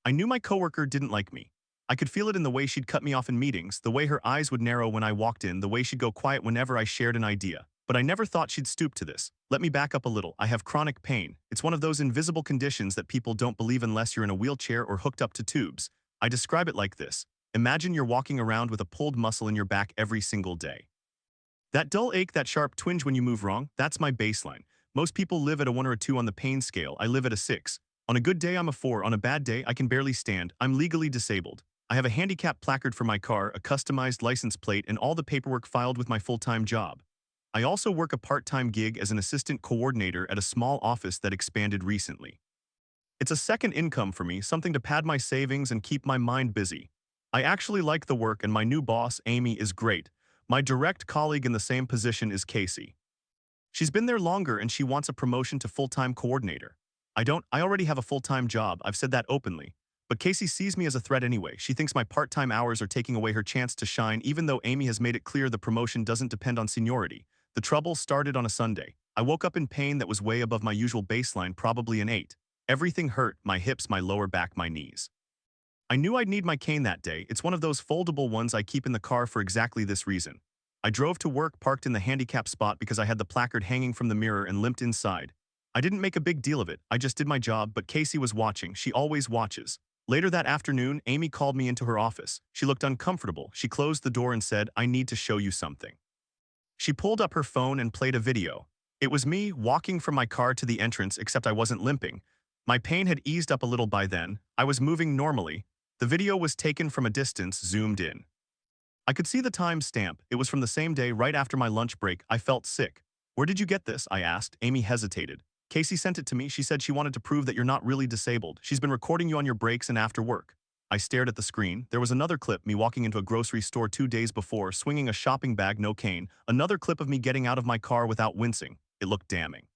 I knew my coworker didn't like me. I could feel it in the way she'd cut me off in meetings, the way her eyes would narrow when I walked in, the way she'd go quiet whenever I shared an idea. But I never thought she'd stoop to this. Let me back up a little. I have chronic pain. It's one of those invisible conditions that people don't believe unless you're in a wheelchair or hooked up to tubes. I describe it like this. Imagine you're walking around with a pulled muscle in your back every single day. That dull ache, that sharp twinge when you move wrong, that's my baseline. Most people live at a 1 or a 2 on the pain scale. I live at a 6. On a good day, I'm a 4. On a bad day, I can barely stand. I'm legally disabled. I have a handicap placard for my car, a customized license plate, and all the paperwork filed with my full-time job. I also work a part-time gig as an assistant coordinator at a small office that expanded recently. It's a second income for me, something to pad my savings and keep my mind busy. I actually like the work, and my new boss, Amy, is great. My direct colleague in the same position is Casey. She's been there longer and she wants a promotion to full-time coordinator. I already have a full-time job, I've said that openly. But Casey sees me as a threat anyway. She thinks my part-time hours are taking away her chance to shine, even though Amy has made it clear the promotion doesn't depend on seniority. The trouble started on a Sunday. I woke up in pain that was way above my usual baseline, probably an 8. Everything hurt, my hips, my lower back, my knees. I knew I'd need my cane that day. It's one of those foldable ones I keep in the car for exactly this reason. I drove to work, parked in the handicap spot because I had the placard hanging from the mirror, and limped inside. I didn't make a big deal of it, I just did my job, but Casey was watching. She always watches. Later that afternoon, Amy called me into her office. She looked uncomfortable. She closed the door and said, "I need to show you something." She pulled up her phone and played a video. It was me walking from my car to the entrance, except I wasn't limping. My pain had eased up a little by then. I was moving normally. The video was taken from a distance, zoomed in. I could see the time stamp. It was from the same day, right after my lunch break. I felt sick. "Where did you get this?" I asked. Amy hesitated. "Casey sent it to me. She said she wanted to prove that you're not really disabled. She's been recording you on your breaks and after work." I stared at the screen. There was another clip, me walking into a grocery store 2 days before, swinging a shopping bag, no cane. Another clip of me getting out of my car without wincing. It looked damning.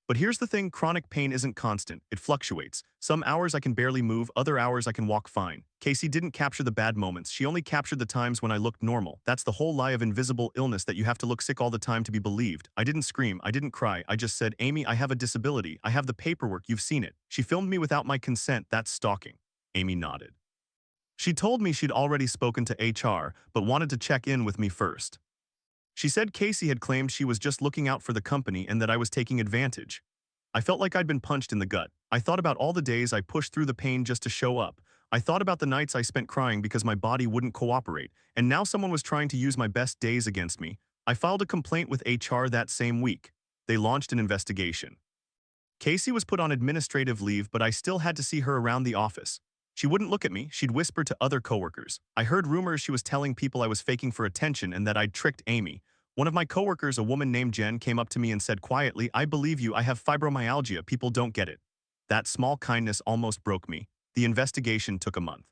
But here's the thing, chronic pain isn't constant. It fluctuates. Some hours I can barely move, other hours I can walk fine. Casey didn't capture the bad moments. She only captured the times when I looked normal. That's the whole lie of invisible illness, that you have to look sick all the time to be believed. I didn't scream. I didn't cry. I just said, "Amy, I have a disability. I have the paperwork. You've seen it." She filmed me without my consent. That's stalking. Amy nodded. She told me she'd already spoken to HR, but wanted to check in with me first. She said Casey had claimed she was just looking out for the company and that I was taking advantage. I felt like I'd been punched in the gut. I thought about all the days I pushed through the pain just to show up. I thought about the nights I spent crying because my body wouldn't cooperate, and now someone was trying to use my best days against me. I filed a complaint with HR that same week. They launched an investigation. Casey was put on administrative leave, but I still had to see her around the office. She wouldn't look at me. She'd whisper to other coworkers. I heard rumors she was telling people I was faking for attention and that I'd tricked Amy. One of my coworkers, a woman named Jen, came up to me and said quietly, "I believe you. I have fibromyalgia. People don't get it." That small kindness almost broke me. The investigation took a month.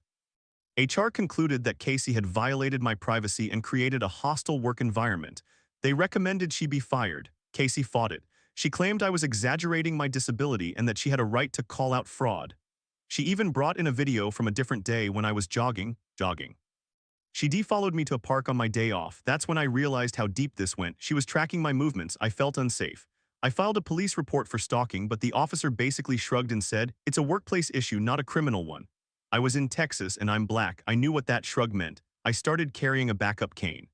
HR concluded that Casey had violated my privacy and created a hostile work environment. They recommended she be fired. Casey fought it. She claimed I was exaggerating my disability and that she had a right to call out fraud. She even brought in a video from a different day when I was jogging. She defollowed me to a park on my day off. That's when I realized how deep this went. She was tracking my movements. I felt unsafe. I filed a police report for stalking, but the officer basically shrugged and said, "It's a workplace issue, not a criminal one." I was in Texas and I'm black. I knew what that shrug meant. I started carrying a backup cane.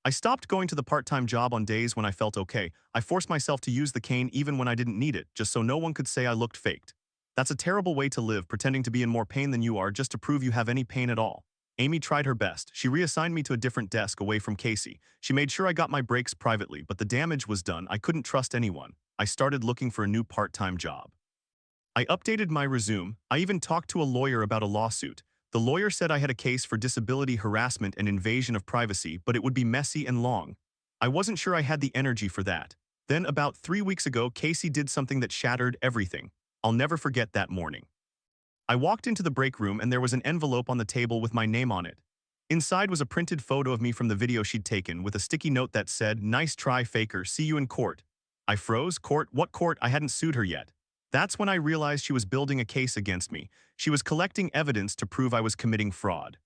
I stopped going to the part-time job on days when I felt okay. I forced myself to use the cane even when I didn't need it, just so no one could say I looked faked. That's a terrible way to live, pretending to be in more pain than you are just to prove you have any pain at all. Amy tried her best. She reassigned me to a different desk away from Casey. She made sure I got my breaks privately, but the damage was done. I couldn't trust anyone. I started looking for a new part-time job. I updated my resume. I even talked to a lawyer about a lawsuit. The lawyer said I had a case for disability harassment and invasion of privacy, but it would be messy and long. I wasn't sure I had the energy for that. Then, about 3 weeks ago, Casey did something that shattered everything. I'll never forget that morning. I walked into the break room and there was an envelope on the table with my name on it. Inside was a printed photo of me from the video she'd taken with a sticky note that said, "Nice try, faker, see you in court." I froze. Court? What court? I hadn't sued her yet. That's when I realized she was building a case against me. She was collecting evidence to prove I was committing fraud.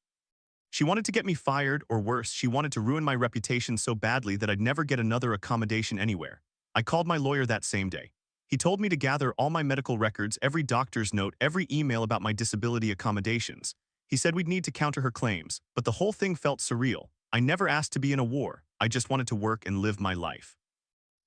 She wanted to get me fired, or worse, she wanted to ruin my reputation so badly that I'd never get another accommodation anywhere. I called my lawyer that same day. He told me to gather all my medical records, every doctor's note, every email about my disability accommodations. He said we'd need to counter her claims, but the whole thing felt surreal. I never asked to be in a war. I just wanted to work and live my life.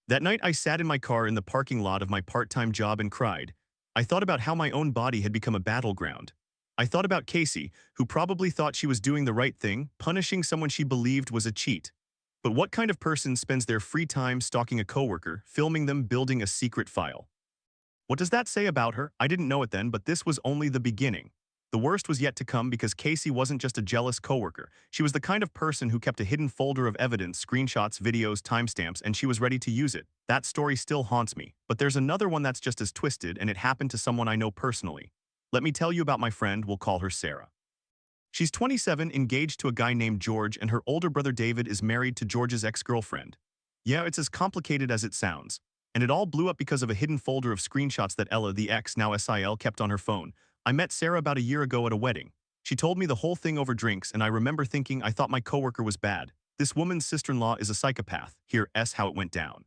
That night I sat in my car in the parking lot of my part-time job and cried. I thought about how my own body had become a battleground. I thought about Casey, who probably thought she was doing the right thing, punishing someone she believed was a cheat. But what kind of person spends their free time stalking a coworker, filming them building a secret file? What does that say about her? I didn't know it then, but this was only the beginning. The worst was yet to come because Casey wasn't just a jealous coworker. She was the kind of person who kept a hidden folder of evidence, screenshots, videos, timestamps, and she was ready to use it. That story still haunts me. But there's another one that's just as twisted, and it happened to someone I know personally. Let me tell you about my friend, we'll call her Sarah. She's 27, engaged to a guy named George, and her older brother David is married to George's ex-girlfriend. Yeah, it's as complicated as it sounds. And it all blew up because of a hidden folder of screenshots that Ella, the ex, now SIL, kept on her phone. I met Sarah about a year ago at a wedding. She told me the whole thing over drinks, and I remember thinking I thought my coworker was bad. This woman's sister-in-law is a psychopath. Here's how it went down.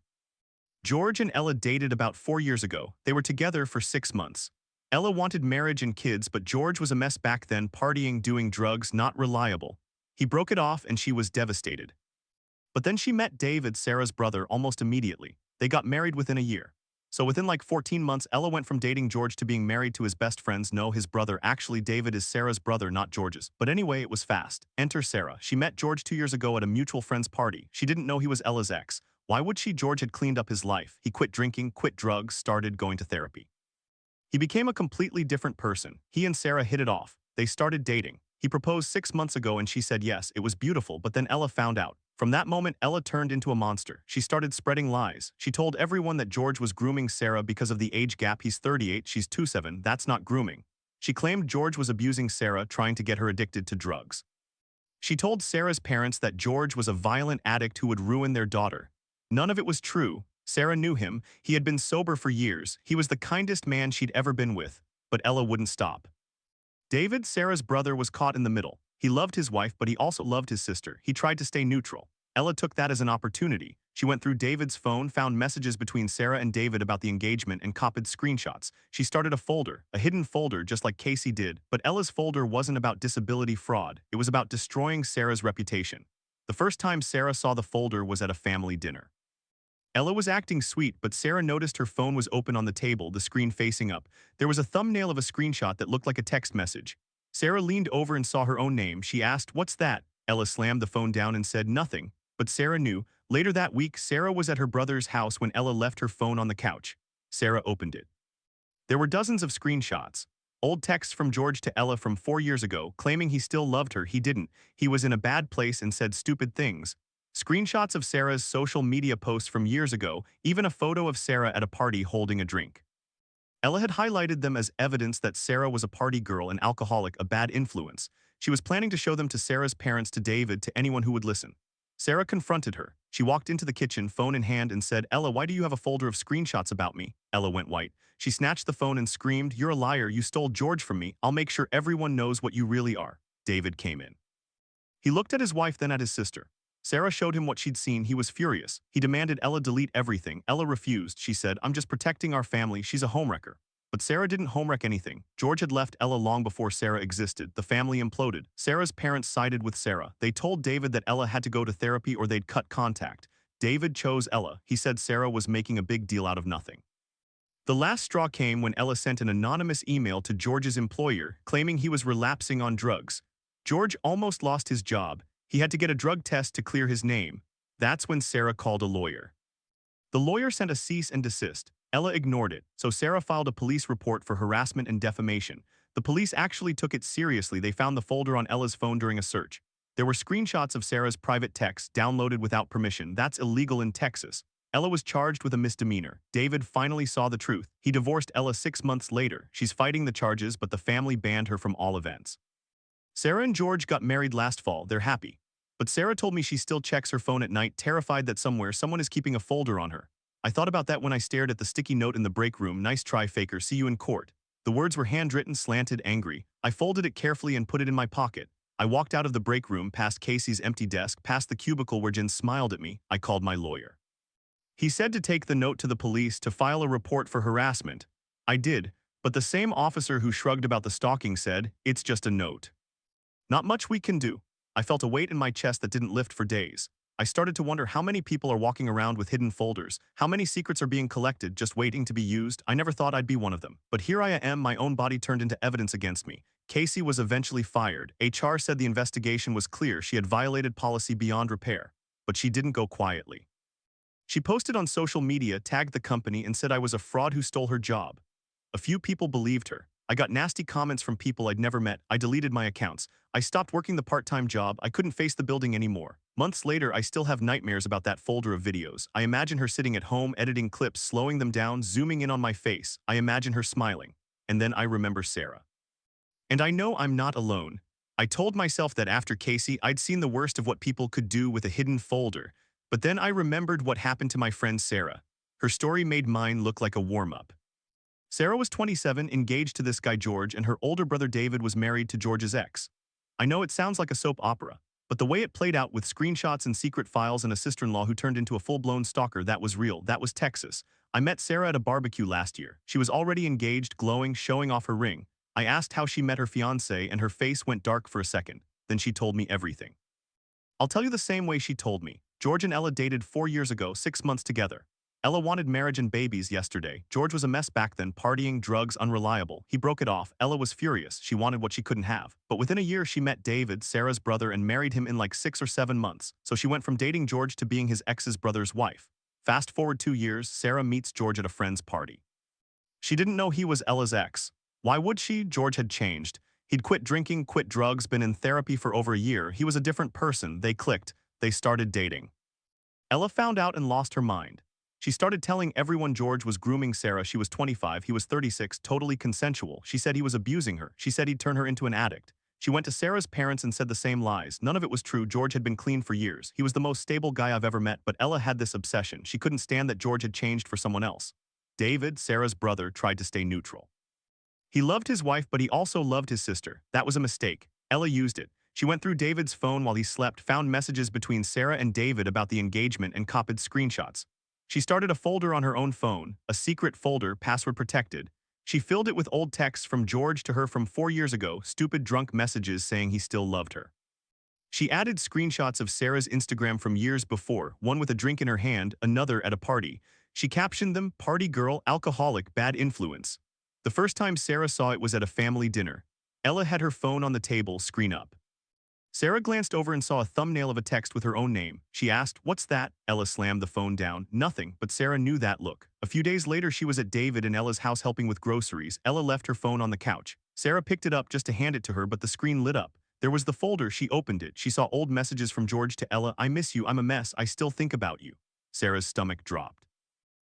George and Ella dated about 4 years ago. They were together for 6 months. Ella wanted marriage and kids, but George was a mess back then, partying, doing drugs, not reliable. He broke it off and she was devastated. But then she met David, Sarah's brother, almost immediately. They got married within a year. So within like 14 months, Ella went from dating George to being married to his best friends. No, his brother. Actually, David is Sarah's brother, not George's. But anyway, it was fast. Enter Sarah. She met George 2 years ago at a mutual friend's party. She didn't know he was Ella's ex. Why would she? George had cleaned up his life. He quit drinking, quit drugs, started going to therapy. He became a completely different person. He and Sarah hit it off. They started dating. He proposed 6 months ago and she said yes, it was beautiful, but then Ella found out. From that moment, Ella turned into a monster. She started spreading lies. She told everyone that George was grooming Sarah because of the age gap. He's 38, she's 27. That's not grooming. She claimed George was abusing Sarah, trying to get her addicted to drugs. She told Sarah's parents that George was a violent addict who would ruin their daughter. None of it was true. Sarah knew him. He had been sober for years. He was the kindest man she'd ever been with. But Ella wouldn't stop. David, Sarah's brother, was caught in the middle. He loved his wife, but he also loved his sister. He tried to stay neutral. Ella took that as an opportunity. She went through David's phone, found messages between Sarah and David about the engagement, and copied screenshots. She started a folder, a hidden folder just like Casey did. But Ella's folder wasn't about disability fraud. It was about destroying Sarah's reputation. The first time Sarah saw the folder was at a family dinner. Ella was acting sweet, but Sarah noticed her phone was open on the table, the screen facing up. There was a thumbnail of a screenshot that looked like a text message. Sarah leaned over and saw her own name. She asked, "What's that?" Ella slammed the phone down and said nothing. But Sarah knew. Later that week, Sarah was at her brother's house when Ella left her phone on the couch. Sarah opened it. There were dozens of screenshots. Old texts from George to Ella from 4 years ago, claiming he still loved her. He didn't. He was in a bad place and said stupid things. Screenshots of Sarah's social media posts from years ago, even a photo of Sarah at a party holding a drink. Ella had highlighted them as evidence that Sarah was a party girl, an alcoholic, a bad influence. She was planning to show them to Sarah's parents, to David, to anyone who would listen. Sarah confronted her. She walked into the kitchen, phone in hand, and said, "Ella, why do you have a folder of screenshots about me?" Ella went white. She snatched the phone and screamed, "You're a liar, you stole George from me. I'll make sure everyone knows what you really are." David came in. He looked at his wife, then at his sister. Sarah showed him what she'd seen. He was furious. He demanded Ella delete everything. Ella refused. She said, "I'm just protecting our family. She's a homewrecker." But Sarah didn't homewreck anything. George had left Ella long before Sarah existed. The family imploded. Sarah's parents sided with Sarah. They told David that Ella had to go to therapy or they'd cut contact. David chose Ella. He said Sarah was making a big deal out of nothing. The last straw came when Ella sent an anonymous email to George's employer, claiming he was relapsing on drugs. George almost lost his job. He had to get a drug test to clear his name. That's when Sarah called a lawyer. The lawyer sent a cease and desist. Ella ignored it, so Sarah filed a police report for harassment and defamation. The police actually took it seriously. They found the folder on Ella's phone during a search. There were screenshots of Sarah's private texts downloaded without permission. That's illegal in Texas. Ella was charged with a misdemeanor. David finally saw the truth. He divorced Ella 6 months later. She's fighting the charges, but the family banned her from all events. Sarah and George got married last fall. They're happy. But Sarah told me she still checks her phone at night, terrified that somewhere someone is keeping a folder on her. I thought about that when I stared at the sticky note in the break room. "Nice try, faker. See you in court." The words were handwritten, slanted, angry. I folded it carefully and put it in my pocket. I walked out of the break room, past Casey's empty desk, past the cubicle where Jen smiled at me. I called my lawyer. He said to take the note to the police to file a report for harassment. I did, but the same officer who shrugged about the stalking said, "It's just a note." Not much we can do. I felt a weight in my chest that didn't lift for days. I started to wonder how many people are walking around with hidden folders, how many secrets are being collected just waiting to be used. I never thought I'd be one of them. But here I am, my own body turned into evidence against me. Casey was eventually fired. HR said the investigation was clear, she had violated policy beyond repair. But she didn't go quietly. She posted on social media, tagged the company, and said I was a fraud who stole her job. A few people believed her. I got nasty comments from people I'd never met. I deleted my accounts. I stopped working the part-time job. I couldn't face the building anymore. Months later, I still have nightmares about that folder of videos. I imagine her sitting at home, editing clips, slowing them down, zooming in on my face. I imagine her smiling. And then I remember Sarah. And I know I'm not alone. I told myself that after Casey, I'd seen the worst of what people could do with a hidden folder. But then I remembered what happened to my friend Sarah. Her story made mine look like a warm-up. Sarah was 27, engaged to this guy George, and her older brother David was married to George's ex. I know it sounds like a soap opera, but the way it played out with screenshots and secret files and a sister-in-law who turned into a full-blown stalker, that was real. That was Texas. I met Sarah at a barbecue last year. She was already engaged, glowing, showing off her ring. I asked how she met her fiancé, and her face went dark for a second. Then she told me everything. I'll tell you the same way she told me. George and Ella dated 4 years ago, 6 months together. Ella wanted marriage and babies yesterday. George was a mess back then, partying, drugs, unreliable. He broke it off. Ella was furious. She wanted what she couldn't have. But within a year, she met David, Sarah's brother, and married him in like 6 or 7 months. So she went from dating George to being his ex's brother's wife. Fast forward 2 years, Sarah meets George at a friend's party. She didn't know he was Ella's ex. Why would she? George had changed. He'd quit drinking, quit drugs, been in therapy for over a year. He was a different person. They clicked. They started dating. Ella found out and lost her mind. She started telling everyone George was grooming Sarah. She was 25, he was 36, totally consensual. She said he was abusing her. She said he'd turn her into an addict. She went to Sarah's parents and said the same lies. None of it was true. George had been clean for years. He was the most stable guy I've ever met, but Ella had this obsession. She couldn't stand that George had changed for someone else. David, Sarah's brother, tried to stay neutral. He loved his wife, but he also loved his sister. That was a mistake. Ella used it. She went through David's phone while he slept, found messages between Sarah and David about the engagement, and copied screenshots. She started a folder on her own phone, a secret folder, password protected. She filled it with old texts from George to her from 4 years ago, stupid drunk messages saying he still loved her. She added screenshots of Sarah's Instagram from years before, one with a drink in her hand, another at a party. She captioned them, "Party girl, alcoholic, bad influence." The first time Sarah saw it was at a family dinner. Ella had her phone on the table, screen up. Sarah glanced over and saw a thumbnail of a text with her own name. She asked, "What's that?" Ella slammed the phone down. Nothing, but Sarah knew that look. A few days later, she was at David and Ella's house helping with groceries. Ella left her phone on the couch. Sarah picked it up just to hand it to her, but the screen lit up. There was the folder. She opened it. She saw old messages from George to Ella. "I miss you. I'm a mess. I still think about you." Sarah's stomach dropped.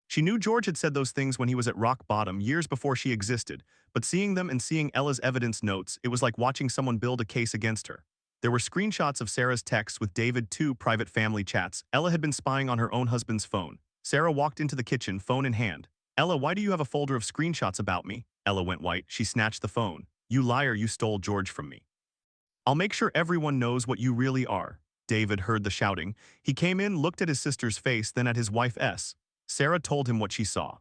She knew George had said those things when he was at rock bottom, years before she existed, but seeing them and seeing Ella's evidence notes, it was like watching someone build a case against her. There were screenshots of Sarah's texts with David, 2 private family chats. Ella had been spying on her own husband's phone. Sarah walked into the kitchen, phone in hand. "Ella, why do you have a folder of screenshots about me?" Ella went white. She snatched the phone. "You liar, you stole George from me. I'll make sure everyone knows what you really are." David heard the shouting. He came in, looked at his sister's face, then at his wife's. Sarah told him what she saw.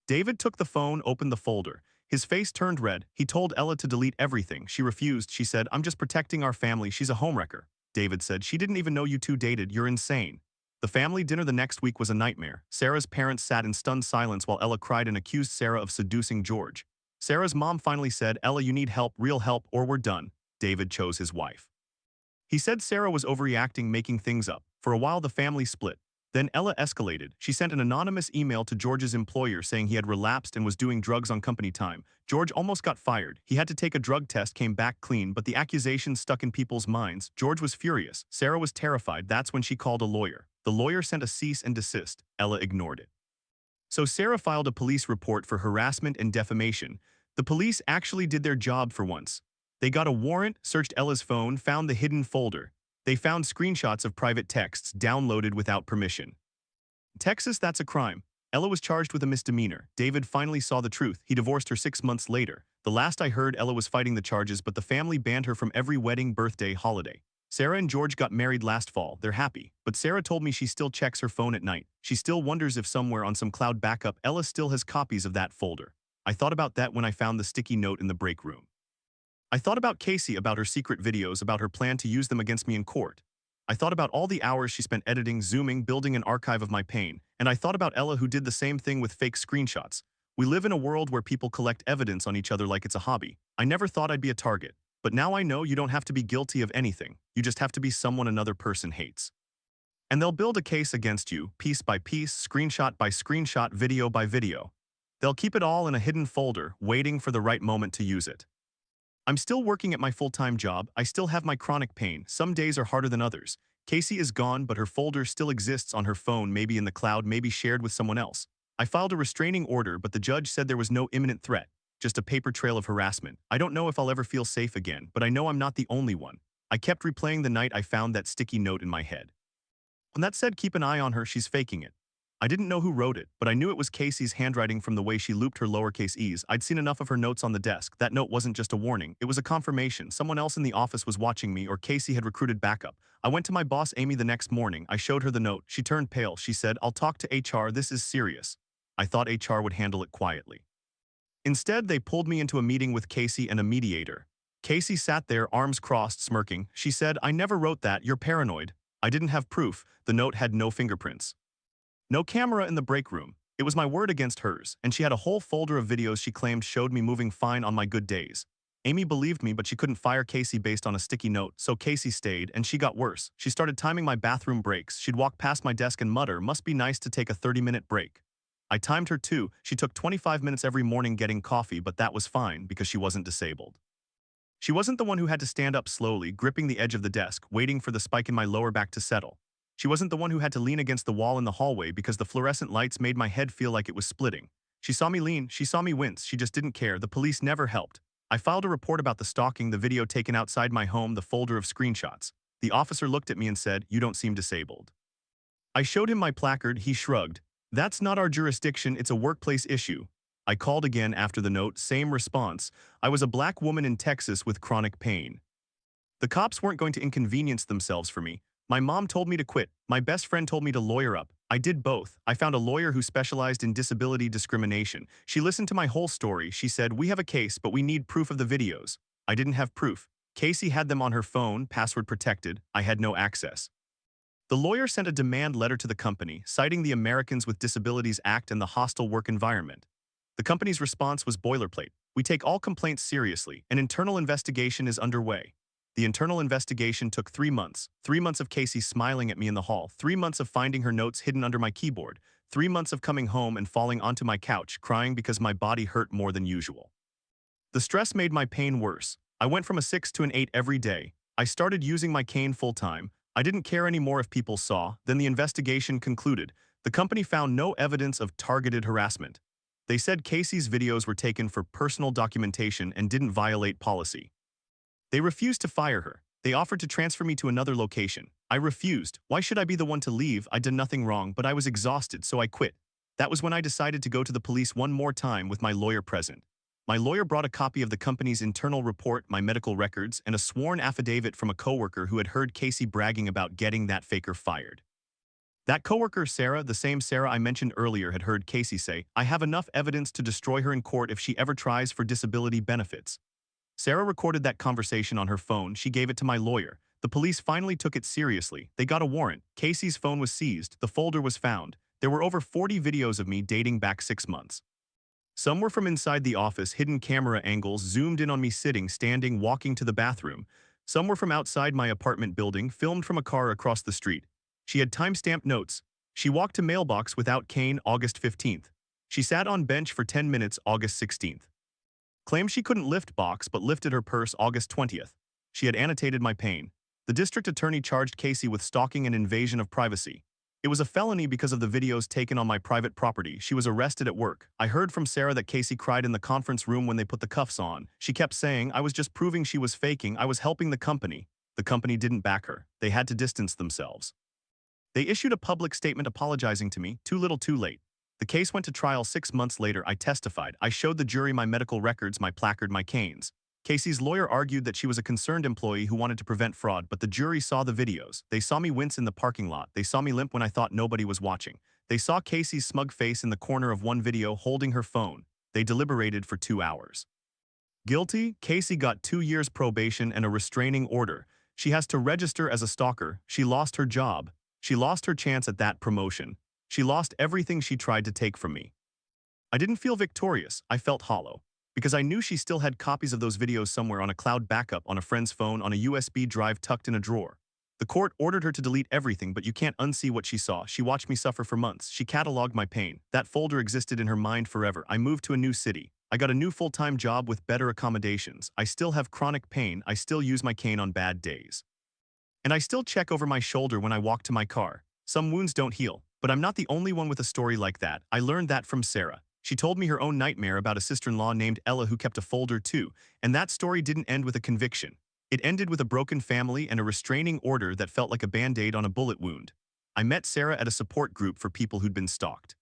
David took the phone, opened the folder. His face turned red. He told Ella to delete everything. She refused. She said, "I'm just protecting our family. She's a homewrecker." David said, "She didn't even know you two dated. You're insane." The family dinner the next week was a nightmare. Sarah's parents sat in stunned silence while Ella cried and accused Sarah of seducing George. Sarah's mom finally said, "Ella, you need help, real help, or we're done." David chose his wife. He said Sarah was overreacting, making things up. For a while, the family split. Then Ella escalated. She sent an anonymous email to George's employer saying he had relapsed and was doing drugs on company time. George almost got fired. He had to take a drug test, came back clean, but the accusations stuck in people's minds. George was furious. Sarah was terrified. That's when she called a lawyer. The lawyer sent a cease and desist. Ella ignored it. So Sarah filed a police report for harassment and defamation. The police actually did their job for once. They got a warrant, searched Ella's phone, found the hidden folder. They found screenshots of private texts downloaded without permission. Texas, that's a crime. Ella was charged with a misdemeanor. David finally saw the truth. He divorced her 6 months later. The last I heard, Ella was fighting the charges, but the family banned her from every wedding, birthday, holiday. Sarah and George got married last fall, they're happy, but Sarah told me she still checks her phone at night. She still wonders if somewhere on some cloud backup Ella still has copies of that folder. I thought about that when I found the sticky note in the break room. I thought about Casey, about her secret videos, about her plan to use them against me in court. I thought about all the hours she spent editing, zooming, building an archive of my pain, and I thought about Ella, who did the same thing with fake screenshots. We live in a world where people collect evidence on each other like it's a hobby. I never thought I'd be a target, but now I know you don't have to be guilty of anything. You just have to be someone another person hates. And they'll build a case against you, piece by piece, screenshot by screenshot, video by video. They'll keep it all in a hidden folder, waiting for the right moment to use it. I'm still working at my full-time job. I still have my chronic pain. Some days are harder than others. Casey is gone, but her folder still exists on her phone, maybe in the cloud, maybe shared with someone else. I filed a restraining order, but the judge said there was no imminent threat, just a paper trail of harassment. I don't know if I'll ever feel safe again, but I know I'm not the only one. I kept replaying the night I found that sticky note in my head. When that said, keep an eye on her, she's faking it. I didn't know who wrote it, but I knew it was Casey's handwriting from the way she looped her lowercase e's. I'd seen enough of her notes on the desk. That note wasn't just a warning, it was a confirmation. Someone else in the office was watching me, or Casey had recruited backup. I went to my boss Amy the next morning. I showed her the note. She turned pale. She said, "I'll talk to HR, this is serious." I thought HR would handle it quietly. Instead, they pulled me into a meeting with Casey and a mediator. Casey sat there, arms crossed, smirking. She said, "I never wrote that, you're paranoid." I didn't have proof. The note had no fingerprints. No camera in the break room. It was my word against hers, and she had a whole folder of videos she claimed showed me moving fine on my good days. Amy believed me, but she couldn't fire Casey based on a sticky note, so Casey stayed, and she got worse. She started timing my bathroom breaks. She'd walk past my desk and mutter, "Must be nice to take a 30-minute break." I timed her too. She took 25 minutes every morning getting coffee, but that was fine because she wasn't disabled. She wasn't the one who had to stand up slowly, gripping the edge of the desk, waiting for the spike in my lower back to settle. She wasn't the one who had to lean against the wall in the hallway because the fluorescent lights made my head feel like it was splitting. She saw me lean, she saw me wince, she just didn't care. The police never helped. I filed a report about the stalking, the video taken outside my home, the folder of screenshots. The officer looked at me and said, "You don't seem disabled." I showed him my placard. He shrugged. "That's not our jurisdiction, it's a workplace issue." I called again after the note, same response. I was a black woman in Texas with chronic pain. The cops weren't going to inconvenience themselves for me. My mom told me to quit. My best friend told me to lawyer up. I did both. I found a lawyer who specialized in disability discrimination. She listened to my whole story. She said, "We have a case, but we need proof of the videos." I didn't have proof. Casey had them on her phone, password protected. I had no access. The lawyer sent a demand letter to the company, citing the Americans with Disabilities Act and the hostile work environment. The company's response was boilerplate. "We take all complaints seriously. An internal investigation is underway." The internal investigation took 3 months. 3 months of Casey smiling at me in the hall. 3 months of finding her notes hidden under my keyboard. 3 months of coming home and falling onto my couch, crying because my body hurt more than usual. The stress made my pain worse. I went from a 6 to an 8 every day. I started using my cane full-time. I didn't care anymore if people saw. Then the investigation concluded. The company found no evidence of targeted harassment. They said Casey's videos were taken for personal documentation and didn't violate policy. They refused to fire her. They offered to transfer me to another location. I refused. Why should I be the one to leave? I'd done nothing wrong, but I was exhausted, so I quit. That was when I decided to go to the police one more time with my lawyer present. My lawyer brought a copy of the company's internal report, my medical records, and a sworn affidavit from a coworker who had heard Casey bragging about getting that faker fired. That coworker, Sarah, the same Sarah I mentioned earlier, had heard Casey say, "I have enough evidence to destroy her in court if she ever tries for disability benefits." Sarah recorded that conversation on her phone. She gave it to my lawyer. The police finally took it seriously. They got a warrant. Casey's phone was seized. The folder was found. There were over 40 videos of me dating back 6 months. Some were from inside the office, hidden camera angles zoomed in on me sitting, standing, walking to the bathroom. Some were from outside my apartment building, filmed from a car across the street. She had time-stamped notes. She walked to mailbox without cane, August 15th. She sat on bench for 10 minutes, August 16th. Claimed she couldn't lift box but lifted her purse, August 20th. She had annotated my pain. The district attorney charged Casey with stalking and invasion of privacy. It was a felony because of the videos taken on my private property. She was arrested at work. I heard from Sarah that Casey cried in the conference room when they put the cuffs on. She kept saying, "I was just proving she was faking. I was helping the company." The company didn't back her. They had to distance themselves. They issued a public statement apologizing to me, too little too late. The case went to trial 6 months later. I testified. I showed the jury my medical records, my placard, my canes. Casey's lawyer argued that she was a concerned employee who wanted to prevent fraud, but the jury saw the videos. They saw me wince in the parking lot. They saw me limp when I thought nobody was watching. They saw Casey's smug face in the corner of one video holding her phone. They deliberated for 2 hours. Guilty, Casey got 2 years probation and a restraining order. She has to register as a stalker. She lost her job. She lost her chance at that promotion. She lost everything she tried to take from me. I didn't feel victorious. I felt hollow. Because I knew she still had copies of those videos somewhere on a cloud backup on a friend's phone on a USB drive tucked in a drawer. The court ordered her to delete everything, but you can't unsee what she saw. She watched me suffer for months. She cataloged my pain. That folder existed in her mind forever. I moved to a new city. I got a new full-time job with better accommodations. I still have chronic pain. I still use my cane on bad days. And I still check over my shoulder when I walk to my car. Some wounds don't heal, but I'm not the only one with a story like that. I learned that from Sarah. She told me her own nightmare about a sister-in-law named Ella who kept a folder too, and that story didn't end with a conviction. It ended with a broken family and a restraining order that felt like a band-aid on a bullet wound. I met Sarah at a support group for people who'd been stalked.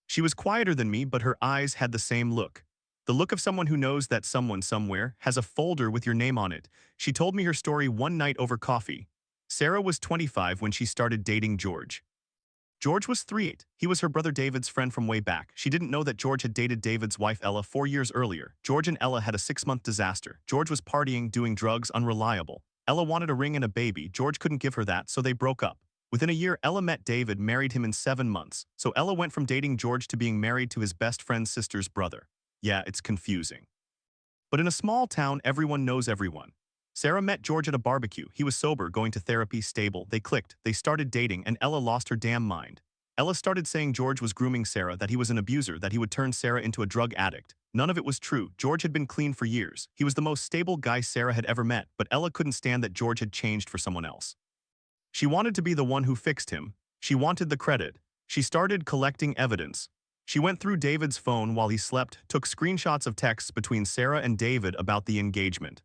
She was quieter than me, but her eyes had the same look. The look of someone who knows that someone somewhere has a folder with your name on it. She told me her story one night over coffee. Sarah was 25 when she started dating George. George was 38. He was her brother David's friend from way back. She didn't know that George had dated David's wife Ella 4 years earlier. George and Ella had a 6-month disaster. George was partying, doing drugs, unreliable. Ella wanted a ring and a baby. George couldn't give her that, so they broke up. Within a year, Ella met David, married him in 7 months. So Ella went from dating George to being married to his best friend's sister's brother. Yeah, it's confusing. But in a small town, everyone knows everyone. Sarah met George at a barbecue. He was sober, going to therapy, stable. They clicked. They started dating, and Ella lost her damn mind. Ella started saying George was grooming Sarah, that he was an abuser, that he would turn Sarah into a drug addict. None of it was true. George had been clean for years. He was the most stable guy Sarah had ever met, but Ella couldn't stand that George had changed for someone else. She wanted to be the one who fixed him. She wanted the credit. She started collecting evidence. She went through David's phone while he slept, took screenshots of texts between Sarah and David about the engagement.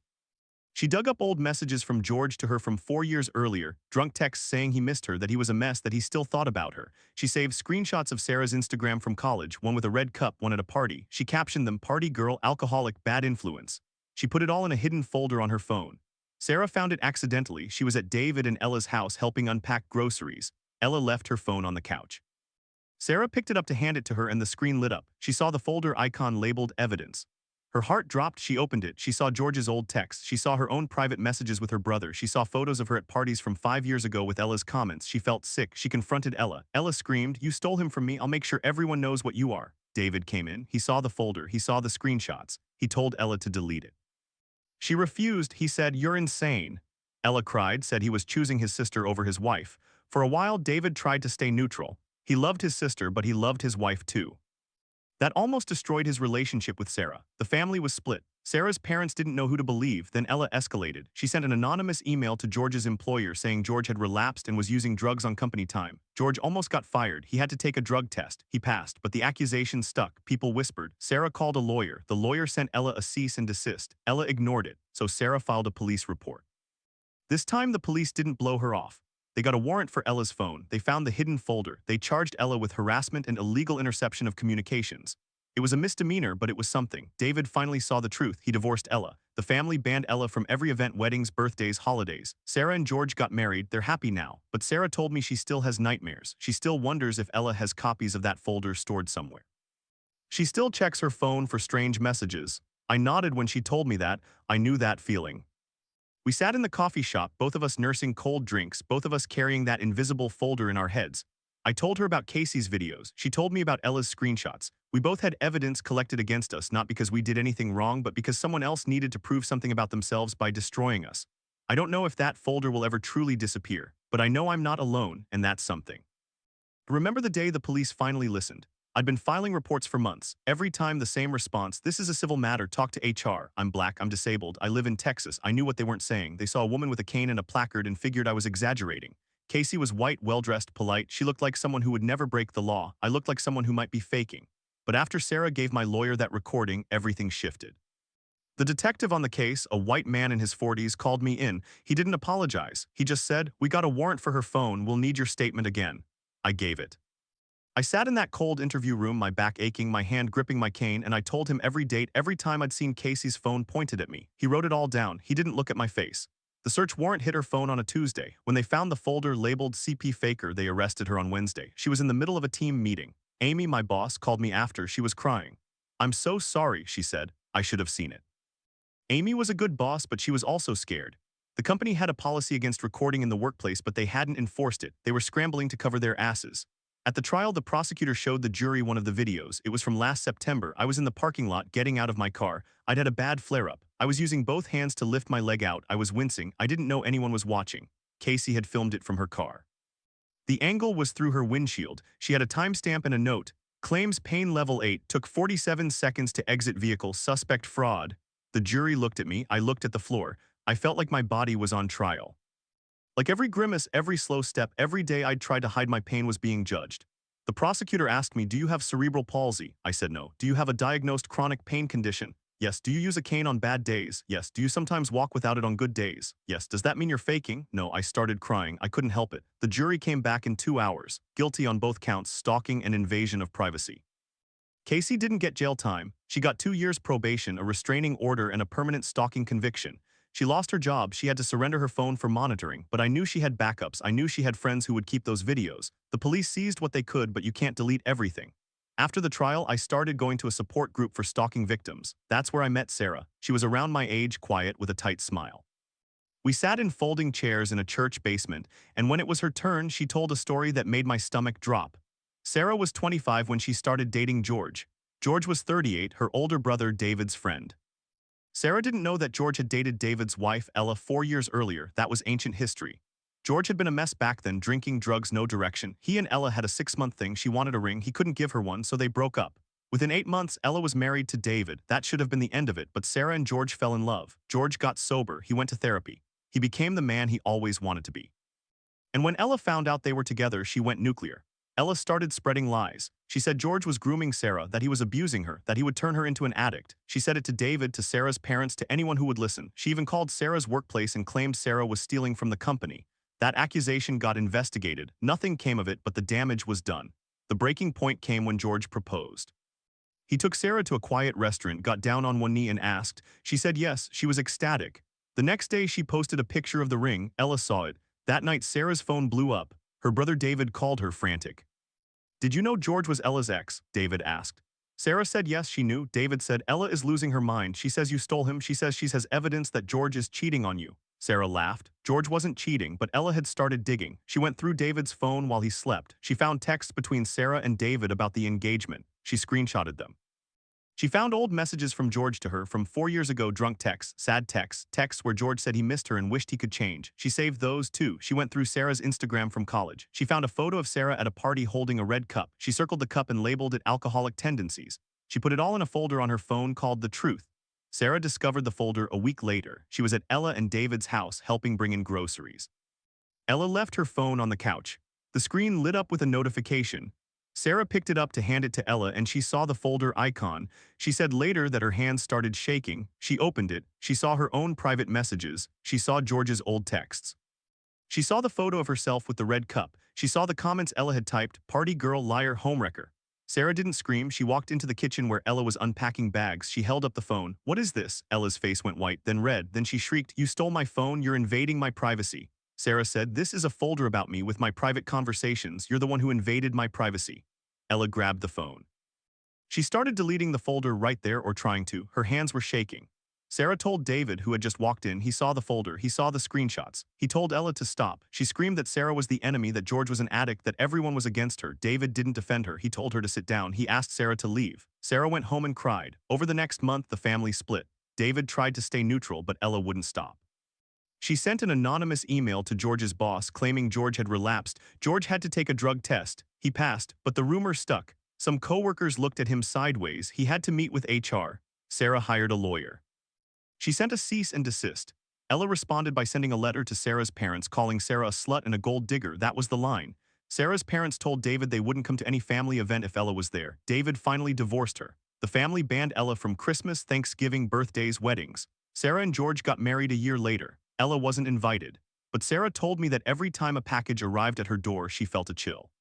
She dug up old messages from George to her from 4 years earlier, drunk texts saying he missed her, that he was a mess, that he still thought about her. She saved screenshots of Sarah's Instagram from college, one with a red cup, one at a party. She captioned them, "Party girl, alcoholic, bad influence." She put it all in a hidden folder on her phone. Sarah found it accidentally. She was at David and Ella's house helping unpack groceries. Ella left her phone on the couch. Sarah picked it up to hand it to her and the screen lit up. She saw the folder icon labeled evidence. Her heart dropped. She opened it. She saw George's old texts. She saw her own private messages with her brother. She saw photos of her at parties from 5 years ago with Ella's comments. She felt sick. She confronted Ella. Ella screamed, "You stole him from me. I'll make sure everyone knows what you are." David came in. He saw the folder. He saw the screenshots. He told Ella to delete it. She refused. He said, "You're insane." Ella cried, said he was choosing his sister over his wife. For a while, David tried to stay neutral. He loved his sister, but he loved his wife too. That almost destroyed his relationship with Sarah. The family was split. Sarah's parents didn't know who to believe. Then Ella escalated. She sent an anonymous email to George's employer saying George had relapsed and was using drugs on company time. George almost got fired. He had to take a drug test. He passed, but the accusation stuck. People whispered. Sarah called a lawyer. The lawyer sent Ella a cease and desist. Ella ignored it, so Sarah filed a police report. This time the police didn't blow her off. They got a warrant for Ella's phone. They found the hidden folder. They charged Ella with harassment and illegal interception of communications. It was a misdemeanor, but it was something. David finally saw the truth. He divorced Ella. The family banned Ella from every event, weddings, birthdays, holidays. Sarah and George got married. They're happy now. But Sarah told me she still has nightmares. She still wonders if Ella has copies of that folder stored somewhere. She still checks her phone for strange messages. I nodded when she told me that. I knew that feeling. We sat in the coffee shop, both of us nursing cold drinks, both of us carrying that invisible folder in our heads. I told her about Casey's videos. She told me about Ella's screenshots. We both had evidence collected against us, not because we did anything wrong, but because someone else needed to prove something about themselves by destroying us. I don't know if that folder will ever truly disappear, but I know I'm not alone, and that's something. Remember the day the police finally listened? I'd been filing reports for months. Every time the same response, "This is a civil matter, talk to HR. I'm black, I'm disabled, I live in Texas." I knew what they weren't saying. They saw a woman with a cane and a placard and figured I was exaggerating. Casey was white, well-dressed, polite. She looked like someone who would never break the law. I looked like someone who might be faking. But after Sarah gave my lawyer that recording, everything shifted. The detective on the case, a white man in his 40s, called me in. He didn't apologize. He just said, "We got a warrant for her phone. We'll need your statement again." I gave it. I sat in that cold interview room, my back aching, my hand gripping my cane, and I told him every date, every time I'd seen Casey's phone pointed at me. He wrote it all down. He didn't look at my face. The search warrant hit her phone on a Tuesday. When they found the folder labeled CP Faker, they arrested her on Wednesday. She was in the middle of a team meeting. Amy, my boss, called me after. She was crying. "I'm so sorry," she said. "I should have seen it." Amy was a good boss, but she was also scared. The company had a policy against recording in the workplace, but they hadn't enforced it. They were scrambling to cover their asses. At the trial, the prosecutor showed the jury one of the videos. It was from last September. I was in the parking lot getting out of my car. I'd had a bad flare-up. I was using both hands to lift my leg out. I was wincing. I didn't know anyone was watching. Casey had filmed it from her car. The angle was through her windshield. She had a timestamp and a note. Claims pain level 8, took 47 seconds to exit vehicle, suspect fraud. The jury looked at me. I looked at the floor. I felt like my body was on trial. Like every grimace, every slow step, every day I'd tried to hide my pain was being judged. The prosecutor asked me, "Do you have cerebral palsy?" I said no. "Do you have a diagnosed chronic pain condition?" Yes. "Do you use a cane on bad days?" Yes. "Do you sometimes walk without it on good days?" Yes. "Does that mean you're faking?" No. I started crying. I couldn't help it. The jury came back in 2 hours. Guilty on both counts, stalking and invasion of privacy. Casey didn't get jail time. She got 2 years probation, a restraining order, and a permanent stalking conviction. She lost her job. She had to surrender her phone for monitoring, but I knew she had backups. I knew she had friends who would keep those videos. The police seized what they could, but you can't delete everything. After the trial, I started going to a support group for stalking victims. That's where I met Sarah. She was around my age, quiet, with a tight smile. We sat in folding chairs in a church basement, and when it was her turn, she told a story that made my stomach drop. Sarah was 25 when she started dating George. George was 38, her older brother David's friend. Sarah didn't know that George had dated David's wife, Ella, 4 years earlier. That was ancient history. George had been a mess back then, drinking, drugs, no direction. He and Ella had a 6-month thing. She wanted a ring. He couldn't give her one, so they broke up. Within 8 months, Ella was married to David. That should have been the end of it, but Sarah and George fell in love. George got sober. He went to therapy. He became the man he always wanted to be. And when Ella found out they were together, she went nuclear. Ella started spreading lies. She said George was grooming Sarah, that he was abusing her, that he would turn her into an addict. She said it to David, to Sarah's parents, to anyone who would listen. She even called Sarah's workplace and claimed Sarah was stealing from the company. That accusation got investigated. Nothing came of it, but the damage was done. The breaking point came when George proposed. He took Sarah to a quiet restaurant, got down on one knee and asked. She said yes. She was ecstatic. The next day, she posted a picture of the ring. Ella saw it. That night, Sarah's phone blew up. Her brother David called her, frantic. "Did you know George was Ella's ex?" David asked. Sarah said yes, she knew. David said, "Ella is losing her mind. She says you stole him. She says she has evidence that George is cheating on you." Sarah laughed. George wasn't cheating, but Ella had started digging. She went through David's phone while he slept. She found texts between Sarah and David about the engagement. She screenshotted them. She found old messages from George to her from 4 years ago, drunk texts, sad texts, texts where George said he missed her and wished he could change. She saved those too. She went through Sarah's Instagram from college. She found a photo of Sarah at a party holding a red cup. She circled the cup and labeled it alcoholic tendencies. She put it all in a folder on her phone called The Truth. Sarah discovered the folder a week later. She was at Ella and David's house helping bring in groceries. Ella left her phone on the couch. The screen lit up with a notification. Sarah picked it up to hand it to Ella and she saw the folder icon. She said later that her hands started shaking. She opened it. She saw her own private messages. She saw George's old texts. She saw the photo of herself with the red cup. She saw the comments Ella had typed, "Party girl, liar, homewrecker." Sarah didn't scream. She walked into the kitchen where Ella was unpacking bags. She held up the phone. "What is this?" Ella's face went white, then red. Then she shrieked, "You stole my phone. You're invading my privacy." Sarah said, "This is a folder about me with my private conversations. You're the one who invaded my privacy." Ella grabbed the phone. She started deleting the folder right there, or trying to. Her hands were shaking. Sarah told David, who had just walked in. He saw the folder. He saw the screenshots. He told Ella to stop. She screamed that Sarah was the enemy, that George was an addict, that everyone was against her. David didn't defend her. He told her to sit down. He asked Sarah to leave. Sarah went home and cried. Over the next month, the family split. David tried to stay neutral, but Ella wouldn't stop. She sent an anonymous email to George's boss claiming George had relapsed. George had to take a drug test. He passed, but the rumor stuck. Some coworkers looked at him sideways. He had to meet with HR. Sarah hired a lawyer. She sent a cease and desist. Ella responded by sending a letter to Sarah's parents calling Sarah a slut and a gold digger. That was the line. Sarah's parents told David they wouldn't come to any family event if Ella was there. David finally divorced her. The family banned Ella from Christmas, Thanksgiving, birthdays, weddings. Sarah and George got married a year later. Ella wasn't invited, but Sarah told me that every time a package arrived at her door, she felt a chill.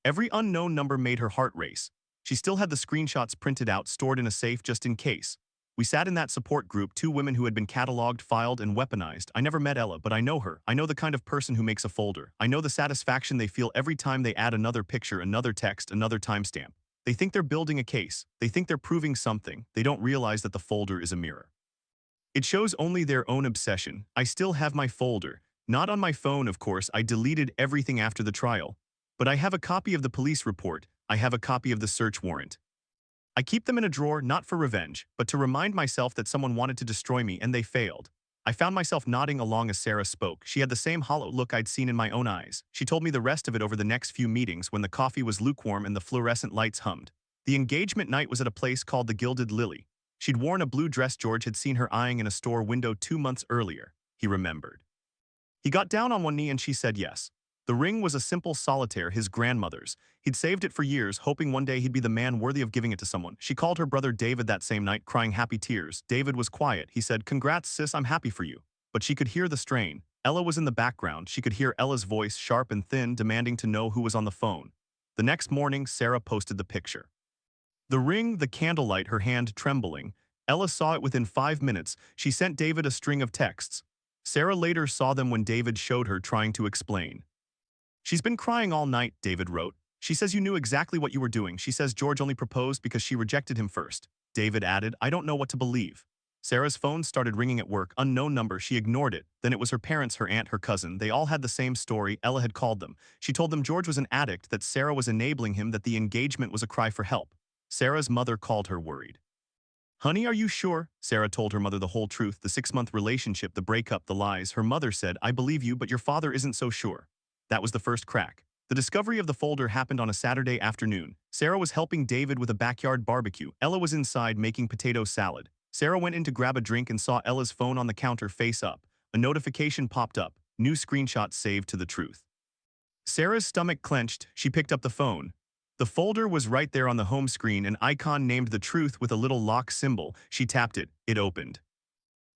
Every unknown number made her heart race. She still had the screenshots printed out, stored in a safe just in case. We sat in that support group, two women who had been cataloged, filed, and weaponized. I never met Ella, but I know her. I know the kind of person who makes a folder. I know the satisfaction they feel every time they add another picture, another text, another timestamp. They think they're building a case. They think they're proving something. They don't realize that the folder is a mirror. It shows only their own obsession. I still have my folder. Not on my phone, of course. I deleted everything after the trial. But I have a copy of the police report. I have a copy of the search warrant. I keep them in a drawer, not for revenge, but to remind myself that someone wanted to destroy me and they failed. I found myself nodding along as Sarah spoke. She had the same hollow look I'd seen in my own eyes. She told me the rest of it over the next few meetings when the coffee was lukewarm and the fluorescent lights hummed. The engagement night was at a place called the Gilded Lily. She'd worn a blue dress George had seen her eyeing in a store window 2 months earlier. He remembered. He got down on one knee and she said yes. The ring was a simple solitaire, his grandmother's. He'd saved it for years, hoping one day he'd be the man worthy of giving it to someone. She called her brother David that same night, crying happy tears. David was quiet. He said, "Congrats, sis, I'm happy for you." But she could hear the strain. Ella was in the background. She could hear Ella's voice, sharp and thin, demanding to know who was on the phone. The next morning, Sarah posted the picture. The ring, the candlelight, her hand trembling. Ella saw it within 5 minutes. She sent David a string of texts. Sarah later saw them when David showed her, trying to explain. "She's been crying all night," David wrote. "She says you knew exactly what you were doing. She says George only proposed because she rejected him first." David added, "I don't know what to believe." Sarah's phone started ringing at work, unknown number. She ignored it. Then it was her parents, her aunt, her cousin. They all had the same story. Ella had called them. She told them George was an addict, that Sarah was enabling him, that the engagement was a cry for help. Sarah's mother called her, worried. "Honey, are you sure?" Sarah told her mother the whole truth, the 6-month relationship, the breakup, the lies. Her mother said, "I believe you, but your father isn't so sure." That was the first crack. The discovery of the folder happened on a Saturday afternoon. Sarah was helping David with a backyard barbecue. Ella was inside making potato salad. Sarah went in to grab a drink and saw Ella's phone on the counter face up. A notification popped up. New screenshot saved to the truth. Sarah's stomach clenched. She picked up the phone. The folder was right there on the home screen, an icon named The Truth with a little lock symbol. She tapped it. It opened.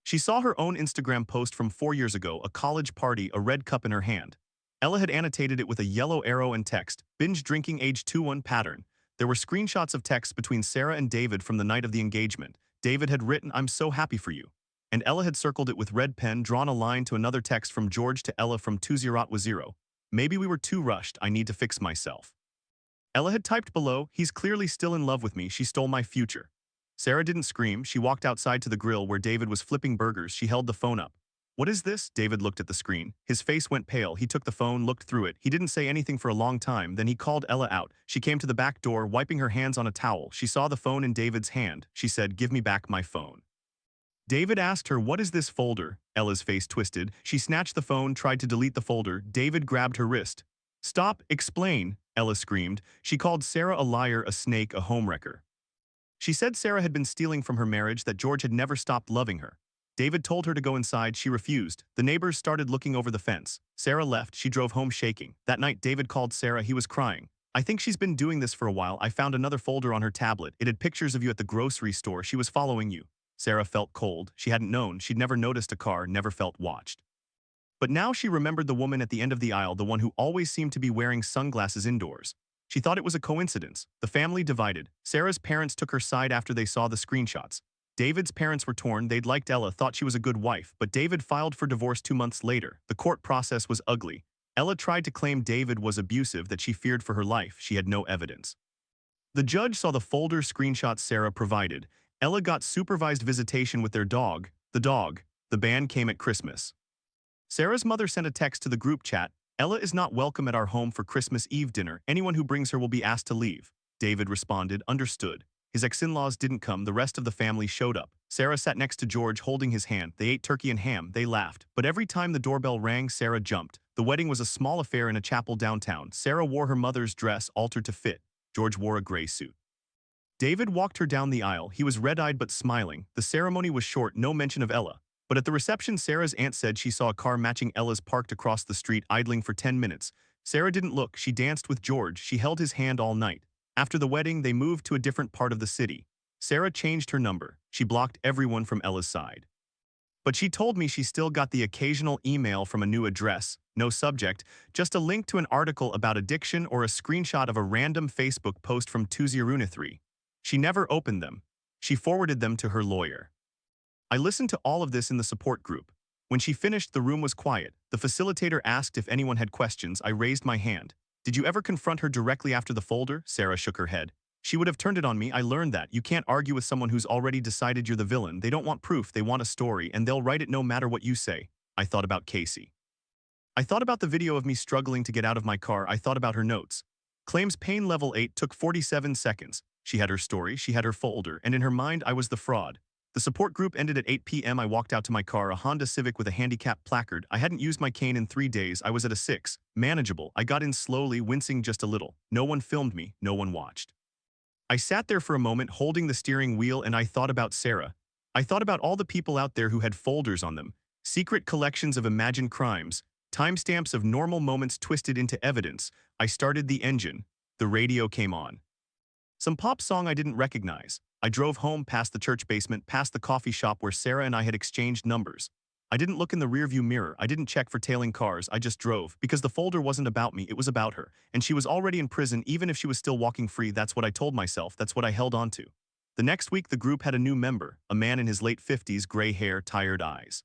She saw her own Instagram post from 4 years ago, a college party, a red cup in her hand. Ella had annotated it with a yellow arrow and text, "Binge drinking age 21 pattern." There were screenshots of texts between Sarah and David from the night of the engagement. David had written, "I'm so happy for you." And Ella had circled it with red pen, drawn a line to another text from George to Ella from 2010. "Maybe we were too rushed. I need to fix myself." Ella had typed below, "He's clearly still in love with me. She stole my future." Sarah didn't scream. She walked outside to the grill where David was flipping burgers. She held the phone up. "What is this?" David looked at the screen. His face went pale. He took the phone, looked through it. He didn't say anything for a long time. Then he called Ella out. She came to the back door, wiping her hands on a towel. She saw the phone in David's hand. She said, "Give me back my phone." David asked her, "What is this folder?" Ella's face twisted. She snatched the phone, tried to delete the folder. David grabbed her wrist. "Stop, explain," Ella screamed. She called Sarah a liar, a snake, a homewrecker. She said Sarah had been stealing from her marriage, that George had never stopped loving her. David told her to go inside. She refused. The neighbors started looking over the fence. Sarah left. She drove home shaking. That night, David called Sarah. He was crying. "I think she's been doing this for a while. I found another folder on her tablet. It had pictures of you at the grocery store. She was following you." Sarah felt cold. She hadn't known. She'd never noticed a car, never felt watched. But now she remembered the woman at the end of the aisle, the one who always seemed to be wearing sunglasses indoors. She thought it was a coincidence. The family divided. Sarah's parents took her side after they saw the screenshots. David's parents were torn. They'd liked Ella, thought she was a good wife, but David filed for divorce 2 months later. The court process was ugly. Ella tried to claim David was abusive, that she feared for her life. She had no evidence. The judge saw the folder screenshots Sarah provided. Ella got supervised visitation with their dog. The band came at Christmas. Sarah's mother sent a text to the group chat. "Ella is not welcome at our home for Christmas Eve dinner. Anyone who brings her will be asked to leave." David responded, "Understood." His ex-in-laws didn't come. The rest of the family showed up. Sarah sat next to George, holding his hand. They ate turkey and ham. They laughed. But every time the doorbell rang, Sarah jumped. The wedding was a small affair in a chapel downtown. Sarah wore her mother's dress, altered to fit. George wore a gray suit. David walked her down the aisle. He was red-eyed but smiling. The ceremony was short, no mention of Ella. But at the reception, Sarah's aunt said she saw a car matching Ella's parked across the street, idling for 10 minutes. Sarah didn't look. She danced with George. She held his hand all night. After the wedding, they moved to a different part of the city. Sarah changed her number. She blocked everyone from Ella's side. But she told me she still got the occasional email from a new address. No subject, just a link to an article about addiction or a screenshot of a random Facebook post from 2003. She never opened them. She forwarded them to her lawyer. I listened to all of this in the support group. When she finished, the room was quiet. The facilitator asked if anyone had questions. I raised my hand. Did you ever confront her directly after the folder? Sarah shook her head. She would have turned it on me. I learned that. You can't argue with someone who's already decided you're the villain. They don't want proof, they want a story, and they'll write it no matter what you say. I thought about Casey. I thought about the video of me struggling to get out of my car. I thought about her notes. Claims pain level 8 took 47 seconds. She had her story, she had her folder, and in her mind I was the fraud. The support group ended at 8 p.m. I walked out to my car, a Honda Civic with a handicap placard. I hadn't used my cane in 3 days. I was at a 6. Manageable. I got in slowly, wincing just a little. No one filmed me. No one watched. I sat there for a moment holding the steering wheel and I thought about Sarah. I thought about all the people out there who had folders on them. Secret collections of imagined crimes. Timestamps of normal moments twisted into evidence. I started the engine. The radio came on. Some pop song I didn't recognize. I drove home past the church basement, past the coffee shop where Sarah and I had exchanged numbers. I didn't look in the rearview mirror. I didn't check for tailing cars. I just drove, because the folder wasn't about me, it was about her. And she was already in prison even if she was still walking free. That's what I told myself, that's what I held on to. The next week the group had a new member, a man in his late 50s, gray hair, tired eyes.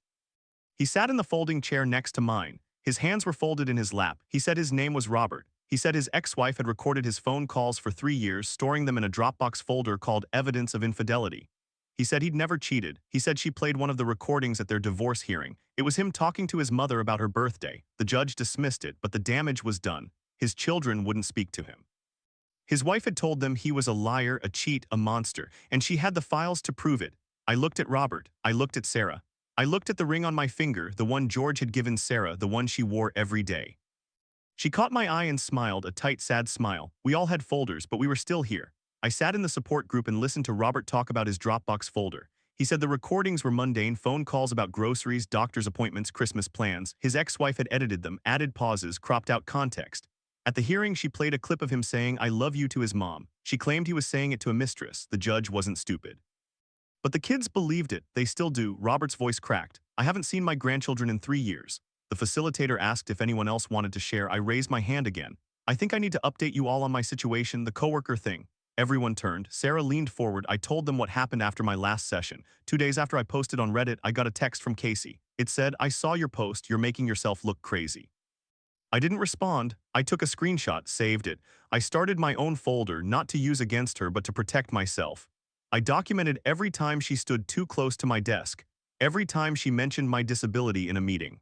He sat in the folding chair next to mine. His hands were folded in his lap. He said his name was Robert. He said his ex-wife had recorded his phone calls for 3 years, storing them in a Dropbox folder called Evidence of Infidelity. He said he'd never cheated. He said she played one of the recordings at their divorce hearing. It was him talking to his mother about her birthday. The judge dismissed it, but the damage was done. His children wouldn't speak to him. His wife had told them he was a liar, a cheat, a monster, and she had the files to prove it. I looked at Robert. I looked at Sarah. I looked at the ring on my finger, the one George had given Sarah, the one she wore every day. She caught my eye and smiled, a tight, sad smile. We all had folders, but we were still here. I sat in the support group and listened to Robert talk about his Dropbox folder. He said the recordings were mundane, phone calls about groceries, doctor's appointments, Christmas plans. His ex-wife had edited them, added pauses, cropped out context. At the hearing, she played a clip of him saying, "I love you" to his mom. She claimed he was saying it to a mistress. The judge wasn't stupid. But the kids believed it. They still do. Robert's voice cracked. I haven't seen my grandchildren in 3 years. The facilitator asked if anyone else wanted to share. I raised my hand again. I think I need to update you all on my situation, the coworker thing. Everyone turned. Sarah leaned forward. I told them what happened after my last session. 2 days after I posted on Reddit, I got a text from Casey. It said, "I saw your post. You're making yourself look crazy." I didn't respond. I took a screenshot, saved it. I started my own folder, not to use against her, but to protect myself. I documented every time she stood too close to my desk, every time she mentioned my disability in a meeting,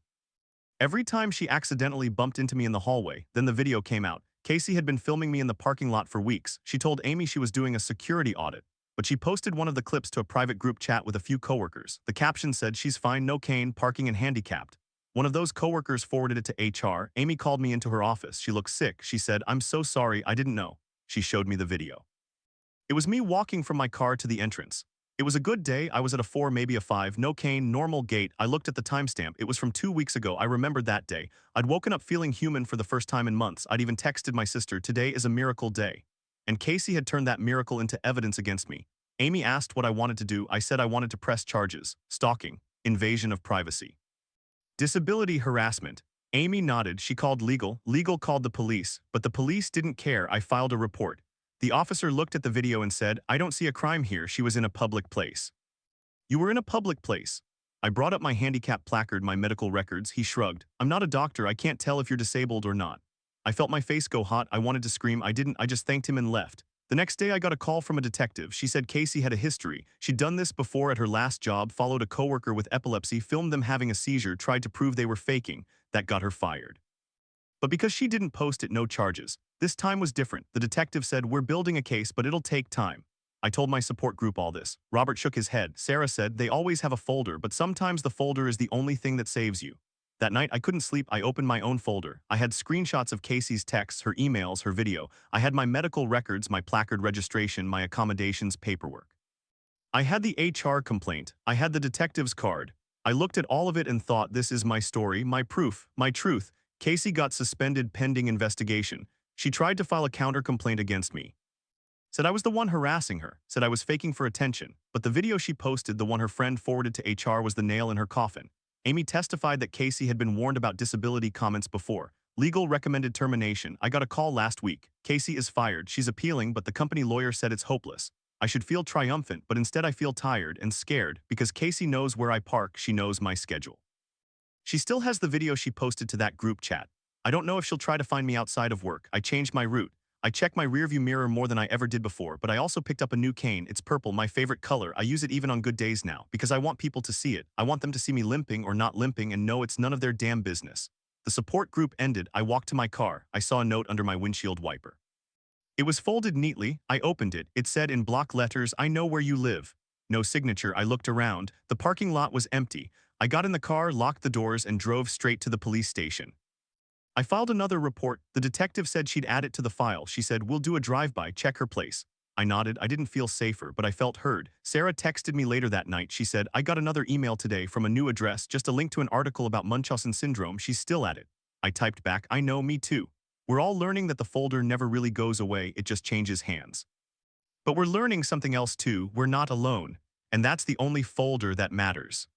every time she accidentally bumped into me in the hallway. Then the video came out. Casey had been filming me in the parking lot for weeks. She told Amy she was doing a security audit, but she posted one of the clips to a private group chat with a few coworkers. The caption said, "She's fine, no cane, parking and handicapped." One of those coworkers forwarded it to HR. Amy called me into her office. She looked sick. She said, "I'm so sorry, I didn't know." She showed me the video. It was me walking from my car to the entrance. It was a good day. I was at a 4, maybe a 5, no cane, normal gait. I looked at the timestamp. It was from 2 weeks ago. I remembered that day. I'd woken up feeling human for the first time in months. I'd even texted my sister, "Today is a miracle day." And Casey had turned that miracle into evidence against me. Amy asked what I wanted to do. I said I wanted to press charges: stalking, invasion of privacy, disability harassment. Amy nodded. She called legal. Legal called the police, but the police didn't care. I filed a report. The officer looked at the video and said, "I don't see a crime here. She was in a public place." "You were in a public place." I brought up my handicap placard, my medical records. He shrugged. "I'm not a doctor. I can't tell if you're disabled or not." I felt my face go hot. I wanted to scream. I didn't. I just thanked him and left. The next day I got a call from a detective. She said Casey had a history. She'd done this before at her last job, followed a coworker with epilepsy, filmed them having a seizure, tried to prove they were faking. That got her fired. But because she didn't post it, no charges. This time was different. The detective said, "We're building a case, but it'll take time." I told my support group all this. Robert shook his head. Sarah said, "They always have a folder, but sometimes the folder is the only thing that saves you." That night, I couldn't sleep. I opened my own folder. I had screenshots of Casey's texts, her emails, her video. I had my medical records, my placard registration, my accommodations paperwork. I had the HR complaint. I had the detective's card. I looked at all of it and thought, this is my story, my proof, my truth. Casey got suspended pending investigation. She tried to file a counter-complaint against me. Said I was the one harassing her, said I was faking for attention, but the video she posted, the one her friend forwarded to HR, was the nail in her coffin. Amy testified that Casey had been warned about disability comments before. Legal recommended termination. I got a call last week. Casey is fired. She's appealing, but the company lawyer said it's hopeless. I should feel triumphant, but instead I feel tired and scared because Casey knows where I park. She knows my schedule. She still has the video she posted to that group chat. I don't know if she'll try to find me outside of work. I changed my route. I check my rearview mirror more than I ever did before, but I also picked up a new cane. It's purple, my favorite color. I use it even on good days now because I want people to see it. I want them to see me limping or not limping and know it's none of their damn business. The support group ended. I walked to my car. I saw a note under my windshield wiper. It was folded neatly. I opened it. It said in block letters, "I know where you live." No signature. I looked around. The parking lot was empty. I got in the car, locked the doors, and drove straight to the police station. I filed another report. The detective said she'd add it to the file. She said, "We'll do a drive-by, check her place." I nodded. I didn't feel safer, but I felt heard. Sarah texted me later that night. She said, "I got another email today from a new address, just a link to an article about Munchausen syndrome. She's still at it." I typed back, "I know, me too." We're all learning that the folder never really goes away, it just changes hands. But we're learning something else too. We're not alone. And that's the only folder that matters.